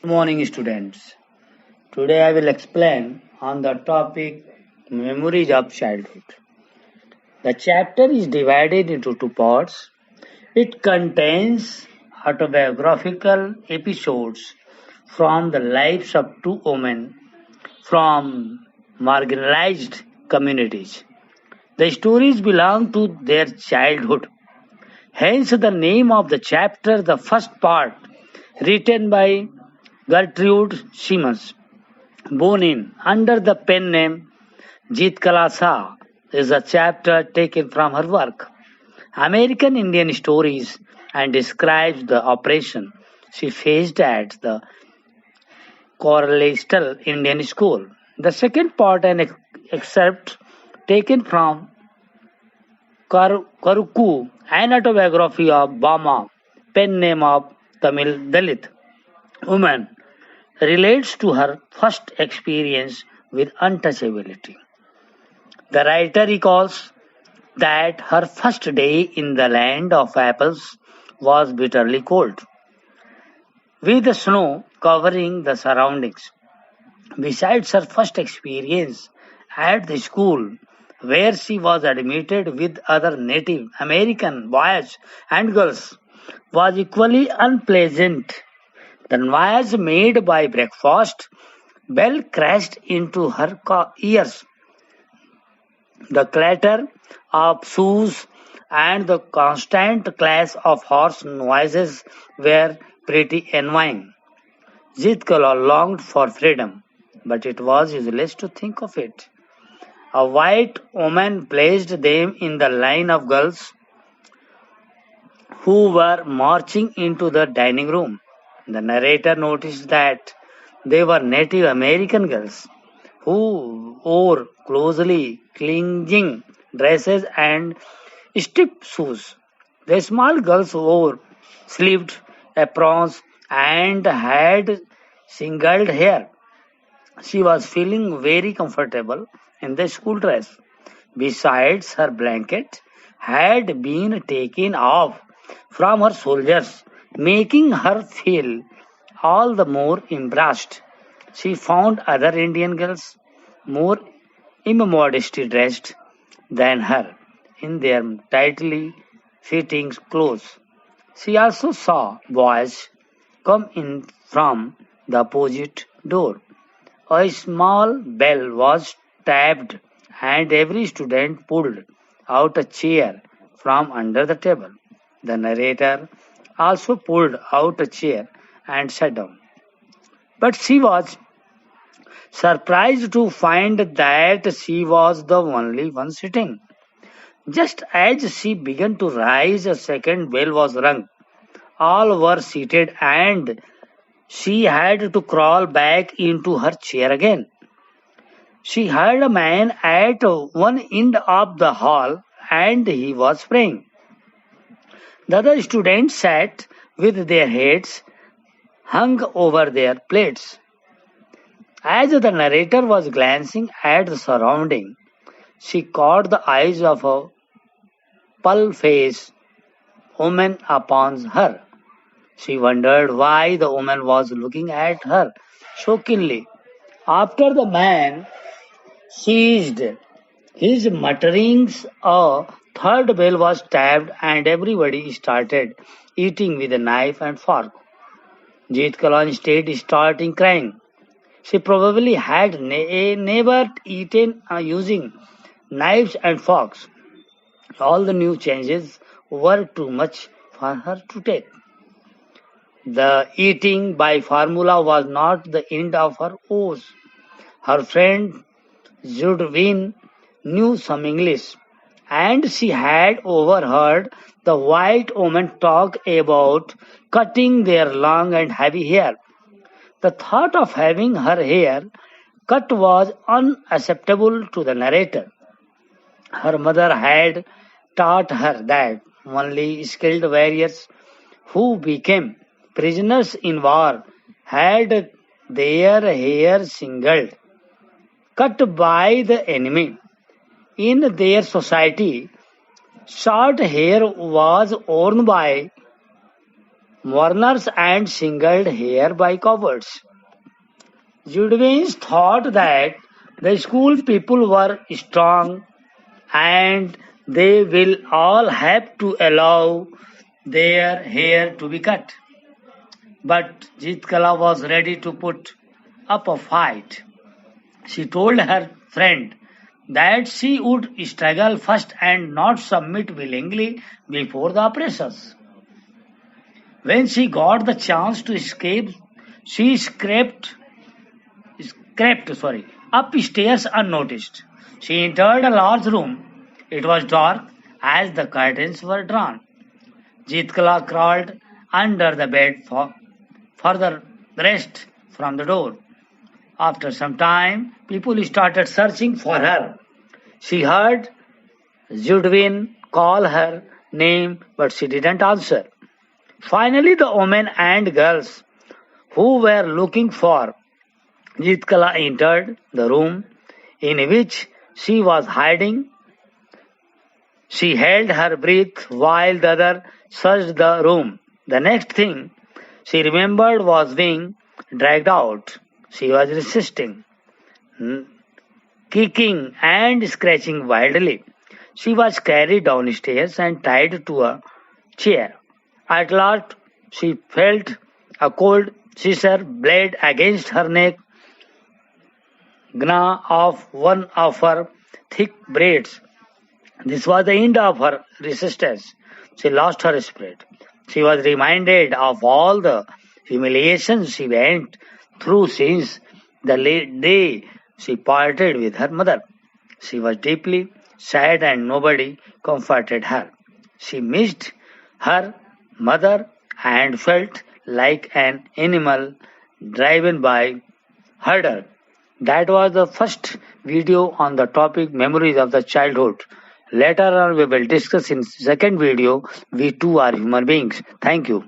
Good morning, students. Today I will explain on the topic Memories of Childhood. The chapter is divided into two parts. It contains autobiographical episodes from the lives of two women from marginalized communities. The stories belong to their childhood. Hence the name of the chapter, the first part, written by Gertrude Simmons. Born in under the pen name Jeet Kalasa is a chapter taken from her work, American Indian Stories, and describes the oppression she faced at the Coral Indian School. The second part, an excerpt taken from Karuku, an autobiography of Bama, pen name of Tamil Dalit woman, relates to her first experience with untouchability. The writer recalls that her first day in the land of apples was bitterly cold, with the snow covering the surroundings. Besides her first experience at the school, where she was admitted with other Native American boys and girls, was equally unpleasant. The noise made by breakfast bell crashed into her ears. The clatter of shoes and the constant clash of horse noises were pretty annoying. Jitkala longed for freedom, but it was useless to think of it. A white woman placed them in the line of girls who were marching into the dining room. The narrator noticed that they were Native American girls who wore closely clinging dresses and stiff shoes. The small girls wore sleeved aprons and had singled hair. She was feeling very comfortable in the school dress. Besides, her blanket had been taken off from her shoulders, making her feel all the more embarrassed. She found other Indian girls more immodestly dressed than her in their tightly fitting clothes. She also saw boys come in from the opposite door. A small bell was tapped and every student pulled out a chair from under the table. The narrator also pulled out a chair and sat down. But she was surprised to find that she was the only one sitting. Just as she began to rise, a second bell was rung. All were seated and she had to crawl back into her chair again. She heard a man at one end of the hall and he was praying. The other students sat with their heads hung over their plates. As the narrator was glancing at the surrounding, she caught the eyes of a pale-faced woman upon her. She wondered why the woman was looking at her so keenly. After the man ceased his mutterings, a third bell was tapped and everybody started eating with a knife and fork. Jeet Kala instead started crying. She probably had never eaten using knives and forks. All the new changes were too much for her to take. The eating by formula was not the end of her woes. Her friend Judwin knew some English, and she had overheard the white woman talk about cutting their long and heavy hair. The thought of having her hair cut was unacceptable to the narrator. Her mother had taught her that only skilled warriors who became prisoners in war had their hair singled, cut by the enemy. In their society, short hair was worn by mourners and singled here by cowards. Judwins thought that the school people were strong and they will all have to allow their hair to be cut. But Jitkala was ready to put up a fight. She told her friend that she would struggle first and not submit willingly before the oppressors. When she got the chance to escape, she scraped upstairs unnoticed. She entered a large room. It was dark as the curtains were drawn. Jitkala crawled under the bed for further rest from the door. After some time, people started searching for her. She heard Judwin call her name, but she didn't answer. Finally, the women and girls who were looking for Jitkala entered the room in which she was hiding. She held her breath while the other searched the room. The next thing she remembered was being dragged out. She was resisting, kicking and scratching wildly. She was carried downstairs and tied to a chair. At last, she felt a cold scissor blade against her neck gnaw off one of her thick braids. This was the end of her resistance. She lost her spirit. She was reminded of all the humiliations she went through since the day she parted with her mother. She was deeply sad and nobody comforted her. She missed her mother and felt like an animal driven by herder. That was the first video on the topic memories of the childhood. Later on we will discuss in second video, we too are human beings. Thank you.